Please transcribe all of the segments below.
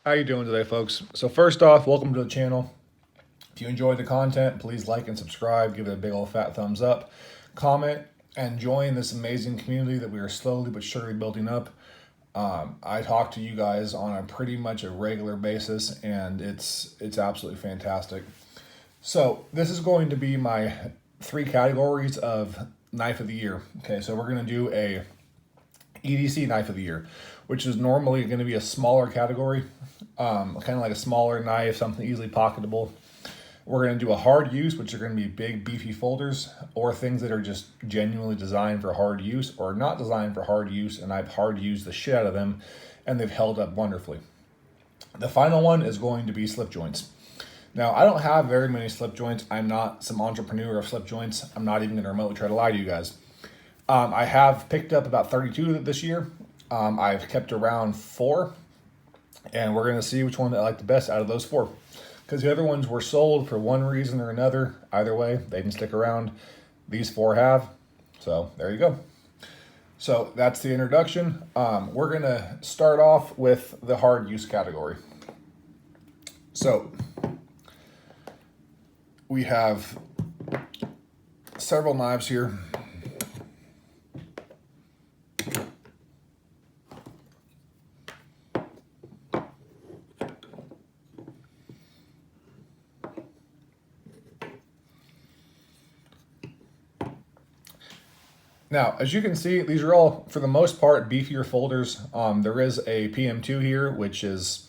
How you doing today, folks? So first off, welcome to the channel. If you enjoyed the content, please like and subscribe, give it a big old fat thumbs up, comment, and join this amazing community that we are slowly but surely building up. I talk to you guys on a pretty much a regular basis, and it's absolutely fantastic. So this is going to be my 3 categories of knife of the year. Okay, so we're going to do a EDC knife of the year, which is normally going to be a smaller category, kind of like a smaller knife, something easily pocketable. We're going to do a hard use, which are going to be big, beefy folders, or things that are just genuinely designed for hard use or not designed for hard use, and I've hard used the shit out of them, and they've held up wonderfully. The final one is going to be slip joints. Now, I don't have very many slip joints. I'm not some entrepreneur of slip joints. I'm not even going to remotely try to lie to you guys. I have picked up about 32 this year. I've kept around 4, and we're going to see which one I like the best out of those 4. Because the other ones were sold for one reason or another. Either way, they can stick around. These 4 have. So there you go. So that's the introduction. We're going to start off with the hard use category. So we have several knives here. Now, as you can see, these are all, for the most part, beefier folders. There is a PM2 here, which is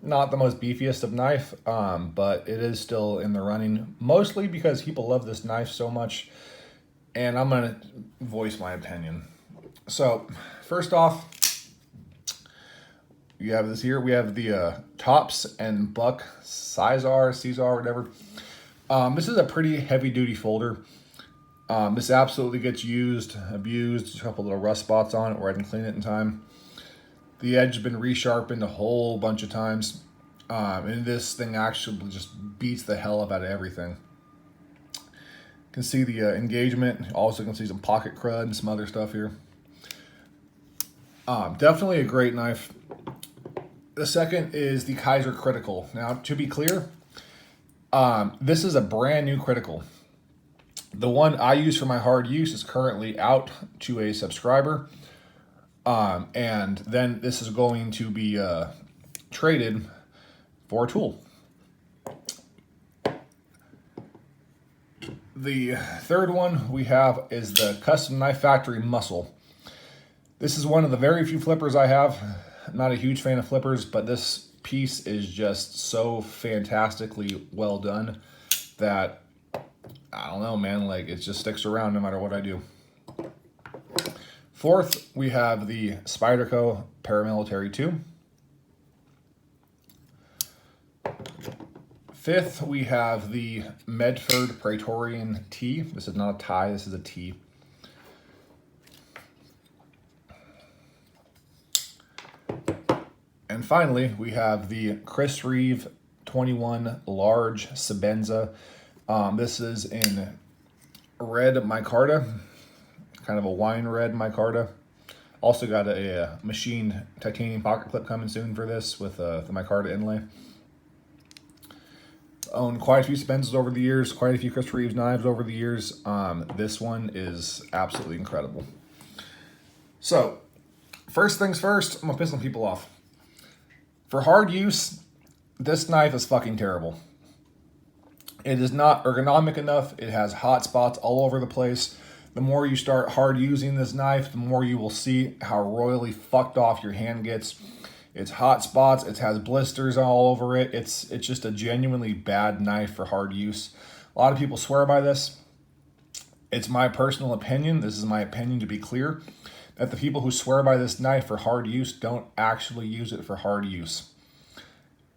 not the most beefiest of knife, but it is still in the running, mostly because people love this knife so much, and I'm going to voice my opinion. So, first off, you have this here. We have the Tops and Buck Caesar, whatever. This is a pretty heavy-duty folder. This absolutely gets used, abused, a couple little rust spots on it where I didn't clean it in time. The edge has been resharpened a whole bunch of times. And this thing actually just beats the hell out of everything. You can see the engagement. Also can see some pocket crud and some other stuff here. Definitely a great knife. The second is the Kizer Critical. Now, to be clear, this is a brand new Critical. The one I use for my hard use is currently out to a subscriber. And then this is going to be traded for a tool. The third one we have is the Custom Knife Factory Muscle. This is one of the very few flippers I have. I'm not a huge fan of flippers, but this piece is just so fantastically well done that I don't know, man, like it just sticks around no matter what I do. Fourth, we have the Spyderco Paramilitary 2. Fifth, we have the Medford Praetorian T. This is not a tie, this is a T. And finally, we have the Chris Reeve 21 Large Sebenza. This is in red micarta, kind of a wine red micarta. Also got a machined titanium pocket clip coming soon for this with the micarta inlay. Owned quite a few Spenzas over the years, quite a few Chris Reeves knives over the years. This one is absolutely incredible. So, first things first, I'm gonna piss some people off. For hard use, this knife is fucking terrible. It is not ergonomic enough. It has hot spots all over the place. The more you start hard using this knife, the more you will see how royally fucked off your hand gets. It's hot spots. It has blisters all over it. It's just a genuinely bad knife for hard use. A lot of people swear by this. It's my personal opinion. This is my opinion, to be clear, that the people who swear by this knife for hard use don't actually use it for hard use.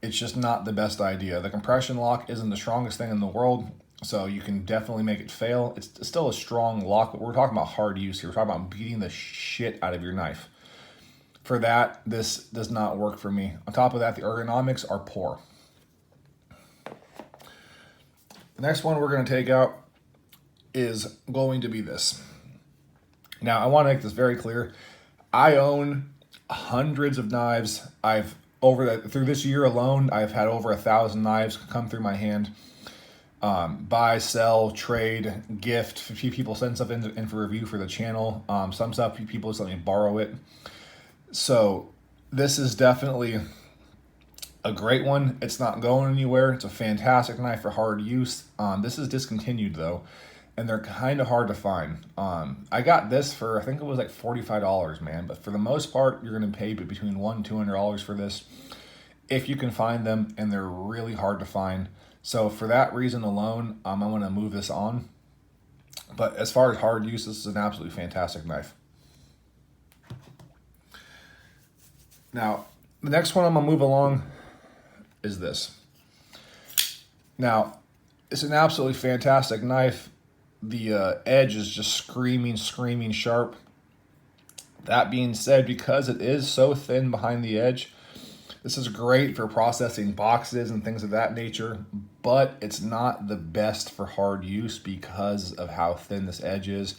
It's just not the best idea. The compression lock isn't the strongest thing in the world, so you can definitely make it fail. It's still a strong lock, but we're talking about hard use here. We're talking about beating the shit out of your knife. For that, this does not work for me. On top of that, the ergonomics are poor. The next one we're going to take out is going to be this. Now, I want to make this very clear. I own hundreds of knives. I've through this year alone, I've had over 1,000 knives come through my hand. Buy, sell, trade, gift. A few people send stuff in for review for the channel. Some stuff people just let me borrow it. So this is definitely a great one. It's not going anywhere. It's a fantastic knife for hard use. This is discontinued though, and they're kind of hard to find. I got this for, I think it was like $45, man. But for the most part, you're going to pay between $100 and $200 for this, if you can find them, and they're really hard to find. So for that reason alone, I'm going to move this on. But as far as hard use, this is an absolutely fantastic knife. Now, the next one I'm going to move along is this. Now, it's an absolutely fantastic knife. The edge is just screaming sharp. That being said, because it is so thin behind the edge, this is great for processing boxes and things of that nature, but it's not the best for hard use because of how thin this edge is.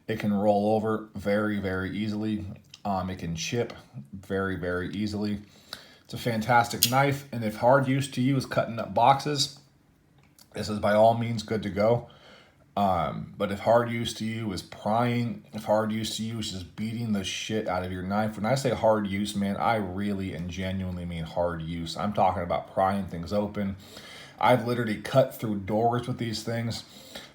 It can roll over very, very easily. It can chip very, very easily. It's a fantastic knife, and if hard use to you is cutting up boxes, this is by all means good to go. But if hard use to you is prying, if hard use to you is just beating the shit out of your knife, when I say hard use, man, I really and genuinely mean hard use. I'm talking about prying things open. I've literally cut through doors with these things.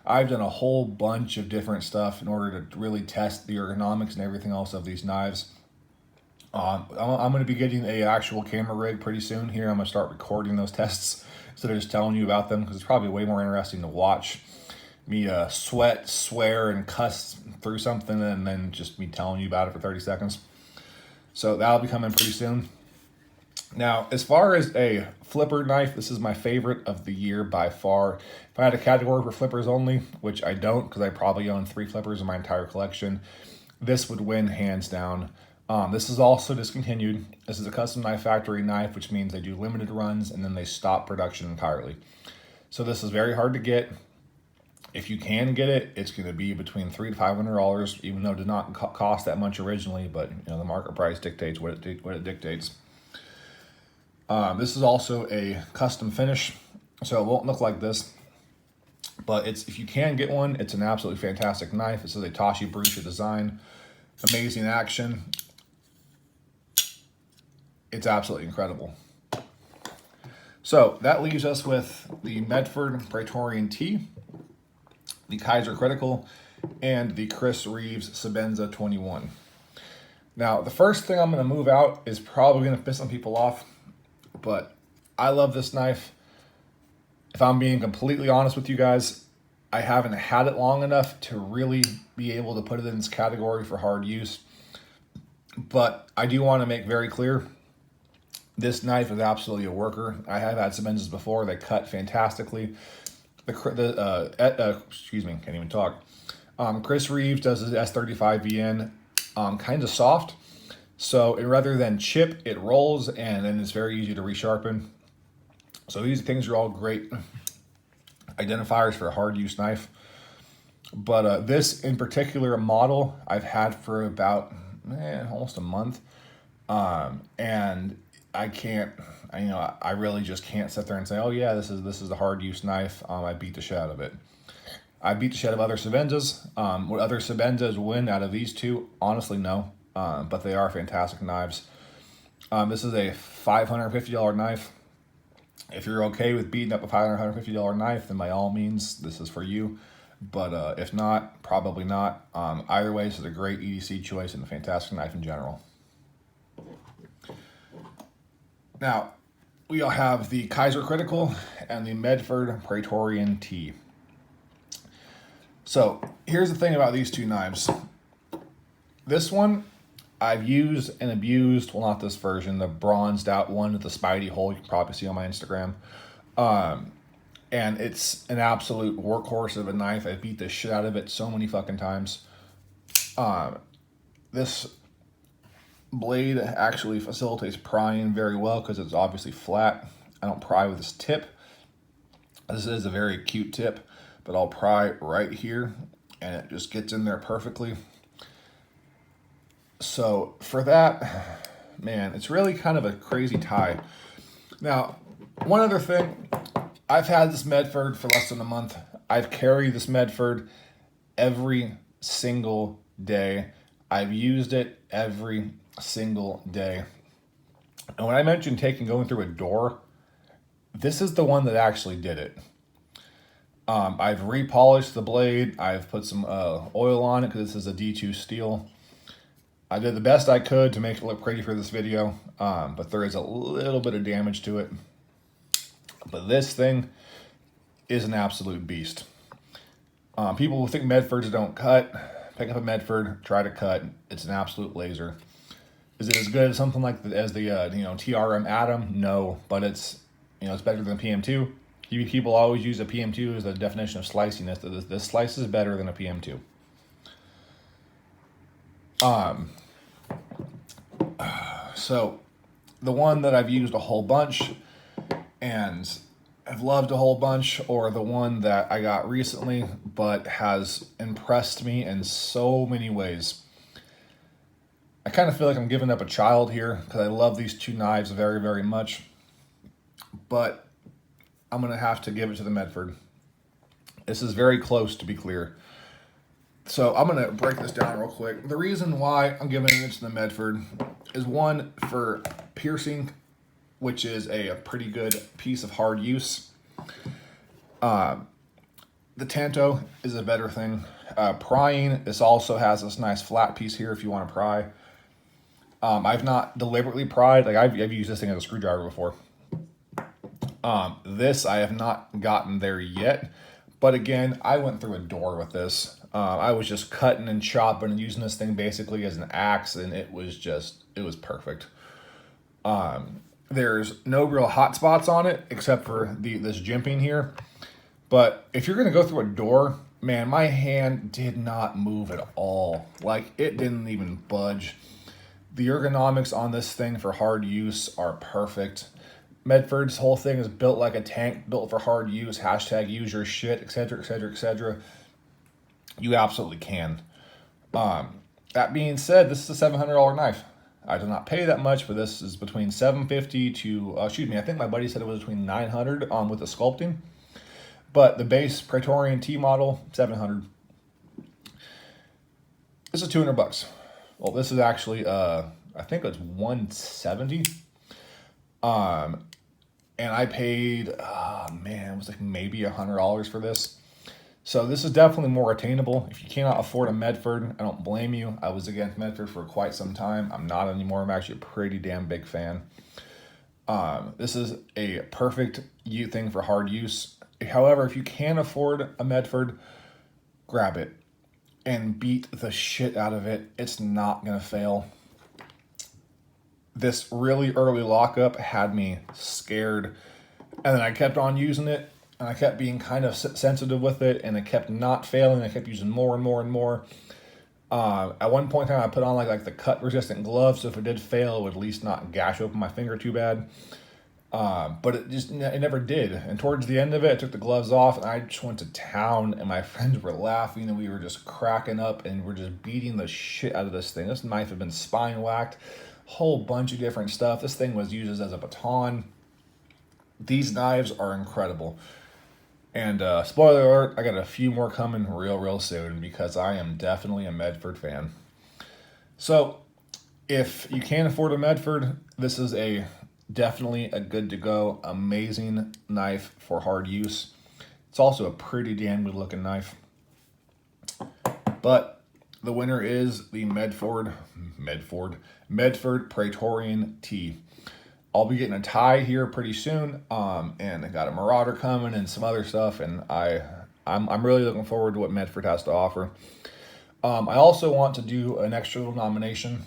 I've done a whole bunch of different stuff in order to really test the ergonomics and everything else of these knives. I'm going to be getting a actual camera rig pretty soon here. I'm going to start recording those tests instead of just telling you about them, because it's probably way more interesting to watch me sweat, swear, and cuss through something, and then just me telling you about it for 30 seconds. So that'll be coming pretty soon. Now, as far as a flipper knife, this is my favorite of the year by far. If I had a category for flippers only, which I don't, because I probably own 3 flippers in my entire collection, this would win hands down. This is also discontinued. This is a custom knife factory knife, which means they do limited runs and then they stop production entirely. So this is very hard to get. If you can get it, it's going to be between $300 to $500, even though it did not cost that much originally, but you know, the market price dictates what it dictates. This is also a custom finish, so it won't look like this. But if you can get one, it's an absolutely fantastic knife. This is a Tashi Barusha design. Amazing action. It's absolutely incredible. So that leaves us with the Medford Praetorian T, the Kizer Critical, and the Chris Reeves Sebenza 21. Now, the first thing I'm going to move out is probably going to piss some people off, but I love this knife. If I'm being completely honest with you guys, I haven't had it long enough to really be able to put it in this category for hard use. But I do want to make very clear, this knife is absolutely a worker. I have had Sebenzas before. They cut fantastically. Excuse me, can't even talk. Chris Reeves does his S35VN kind of soft. So rather than chip, it rolls, and then it's very easy to resharpen. So these things are all great identifiers for a hard use knife. But this in particular model I've had for about almost a month. And I really just can't sit there and say, oh yeah, this is a hard use knife. I beat the shit out of it. I beat the shit out of other Sebenzas. Would other Sebenzas win out of these two? Honestly, no. But they are fantastic knives. This is a $550 knife. If you're okay with beating up a $550 knife, then by all means, this is for you. But if not, probably not. Either way, this is a great EDC choice and a fantastic knife in general. Now, we all have the Kizer Critical and the Medford Praetorian T. So here's the thing about these two knives. This one I've used and abused, well, not this version, the bronzed out one with the Spidey hole you can probably see on my Instagram. And it's an absolute workhorse of a knife. I beat the shit out of it so many fucking times. This blade actually facilitates prying very well because it's obviously flat. I don't pry with this tip. This is a very cute tip, but I'll pry right here and it just gets in there perfectly. So for that, man, it's really kind of a crazy tie. Now, one other thing, I've had this Medford for less than a month. I've carried this Medford every single day. I've used it every single day. And when I mentioned going through a door, this is the one that actually did it. I've repolished the blade. I've put some oil on it because this is a D2 steel. I did the best I could to make it look pretty for this video, but there is a little bit of damage to it. But this thing is an absolute beast. People who think Medfords don't cut, pick up a Medford, try to cut. It's an absolute laser. Is it as good as something like as the TRM Atom? No, but it's it's better than PM2. People always use a PM2 as a definition of sliciness. This slice is better than a PM2. So the one that I've used a whole bunch and I've loved a whole bunch, or the one that I got recently but has impressed me in so many ways. I kind of feel like I'm giving up a child here because I love these two knives very, very much. But I'm going to have to give it to the Medford. This is very close, to be clear. So I'm going to break this down real quick. The reason why I'm giving it to the Medford is, one, for piercing, which is a pretty good piece of hard use. The Tanto is a better thing. Prying, this also has this nice flat piece here if you want to pry. I've not deliberately pried. Like I've used this thing as a screwdriver before. This I have not gotten there yet. But again, I went through a door with this. I was just cutting and chopping and using this thing basically as an axe, and it was perfect. There's no real hot spots on it except for this jimping here. But if you're going to go through a door, man, my hand did not move at all. Like, it didn't even budge. The ergonomics on this thing for hard use are perfect. Medford's whole thing is built like a tank, built for hard use, hashtag use your shit, etc., etc., etc. You absolutely can. That being said, this is a $700 knife. I did not pay that much, but this is between $750 to, I think my buddy said it was between $900 with the sculpting. But the base Praetorian T model, $700. This is $200. Well, this is actually, I think it's $170. And I paid, it was like maybe $100 for this. So this is definitely more attainable. If you cannot afford a Medford, I don't blame you. I was against Medford for quite some time. I'm not anymore. I'm actually a pretty damn big fan. This is a perfect thing for hard use. However, if you can afford a Medford, grab it and beat the shit out of it. It's not going to fail. This really early lockup had me scared. And then I kept on using it. And I kept being kind of sensitive with it, and it kept not failing. I kept using more and more and more. At one point in time, I put on like the cut-resistant gloves, so if it did fail, it would at least not gash open my finger too bad. But it never did. And towards the end of it, I took the gloves off, and I just went to town, and my friends were laughing, and we were just cracking up, and we're just beating the shit out of this thing. This knife had been spine whacked, whole bunch of different stuff. This thing was used as a baton. These knives are incredible. And spoiler alert, I got a few more coming real soon because I am definitely a Medford fan. So if you can't afford a Medford, this is definitely a good to go, amazing knife for hard use. It's also a pretty damn good looking knife. But the winner is the Medford Praetorian T. I'll be getting a tie here pretty soon, and I got a Marauder coming and some other stuff, and I'm really looking forward to what Medford has to offer. I also want to do an extra little nomination.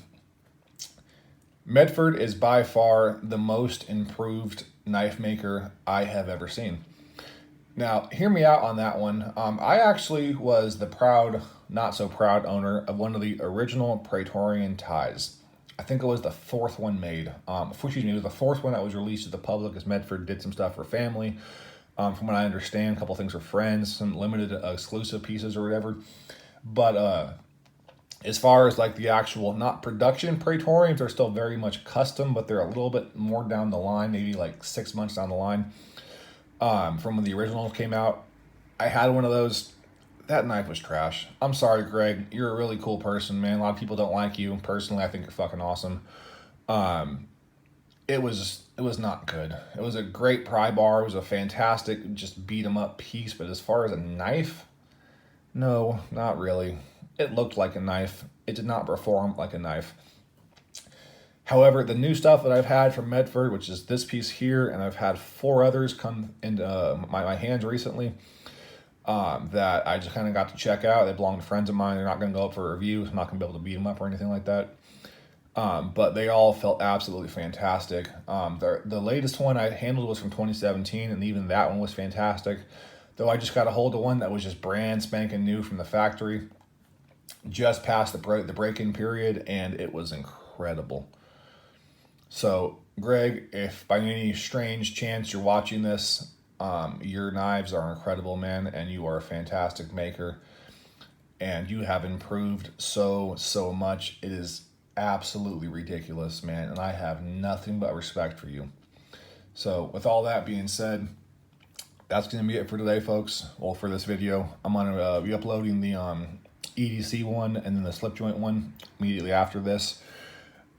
Medford is by far the most improved knife maker I have ever seen. Now, hear me out on that one. I actually was the proud, not so proud owner of one of the original Praetorian ties. I think it was the fourth one made. It was the fourth one that was released to the public, as Medford did some stuff for family. From what I understand, a couple things for friends, some limited exclusive pieces or whatever. But As far as like the actual, not production Praetorians, are still very much custom, but they're a little bit more down the line, maybe like 6 months down the line, from when the originals came out. I had one of those. That knife was trash. I'm sorry, Greg. You're a really cool person, man. A lot of people don't like you. Personally, I think you're fucking awesome. It was not good. It was a great pry bar. It was a fantastic just beat 'em up piece. But as far as a knife, no, not really. It looked like a knife. It did not perform like a knife. However, the new stuff that I've had from Medford, which is this piece here, and I've had 4 others come into my hands recently, that I just kind of got to check out. They belong to friends of mine. They're not going to go up for a review. I'm not going to be able to beat them up or anything like that. But they all felt absolutely fantastic. The latest one I handled was from 2017, and even that one was fantastic. Though I just got a hold of one that was just brand spanking new from the factory, just past the break-in period, and it was incredible. So, Greg, if by any strange chance you're watching this, your knives are incredible, man, and you are a fantastic maker, and you have improved so much. It is absolutely ridiculous, man, and I have nothing but respect for you. So, with all that being said, that's going to be it for today, folks. Well, for this video, I'm going to be uploading the EDC one and then the slip joint one immediately after this.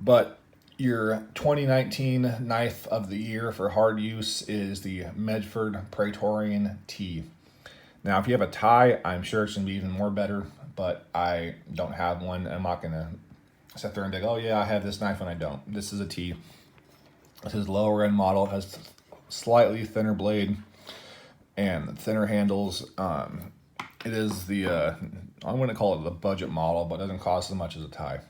But your 2019 knife of the year for hard use is the Medford Praetorian T. Now, if you have a tie, I'm sure it's going to be even more better, but I don't have one. I'm not going to sit there and think, oh yeah, I have this knife and I don't. This is a T. This is lower end model. It has slightly thinner blade and thinner handles. It is the, I'm going to call it the budget model, but it doesn't cost as much as a tie.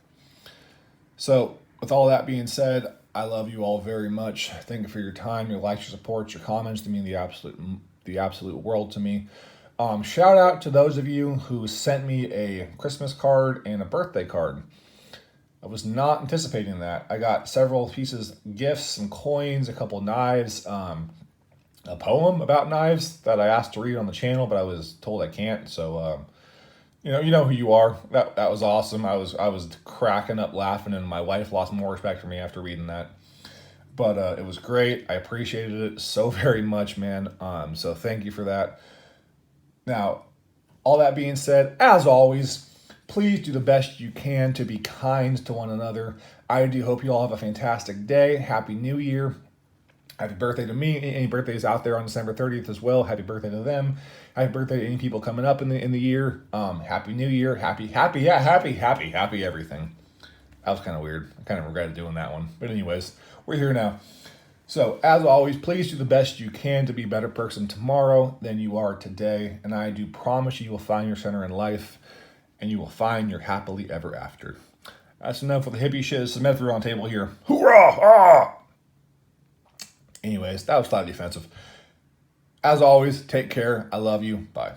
So, with all that being said, I love you all very much. Thank you for your time, your likes, your support, your comments. They mean the absolute world to me. Shout out to those of you who sent me a Christmas card and a birthday card. I was not anticipating that. I got several pieces, gifts, some coins, a couple knives, a poem about knives that I asked to read on the channel, but I was told I can't. So, you know who you are. That was awesome. I was cracking up laughing, and my wife lost more respect for me after reading that. But it was great. I appreciated it so very much, man. So thank you for that. Now, all that being said, as always, please do the best you can to be kind to one another. I do hope you all have a fantastic day. Happy New Year. Happy birthday to me. Any birthdays out there on December 30th as well, happy birthday to them. Happy birthday to any people coming up in the year. Happy New Year. Happy everything. That was kind of weird. I kind of regretted doing that one. But anyways, we're here now. So, as always, please do the best you can to be a better person tomorrow than you are today. And I do promise you will find your center in life, and you will find your happily ever after. That's enough for the hippie shit. This is Medford Roundtable here. Hoorah! Ah! Anyways, that was slightly offensive. As always, take care. I love you. Bye.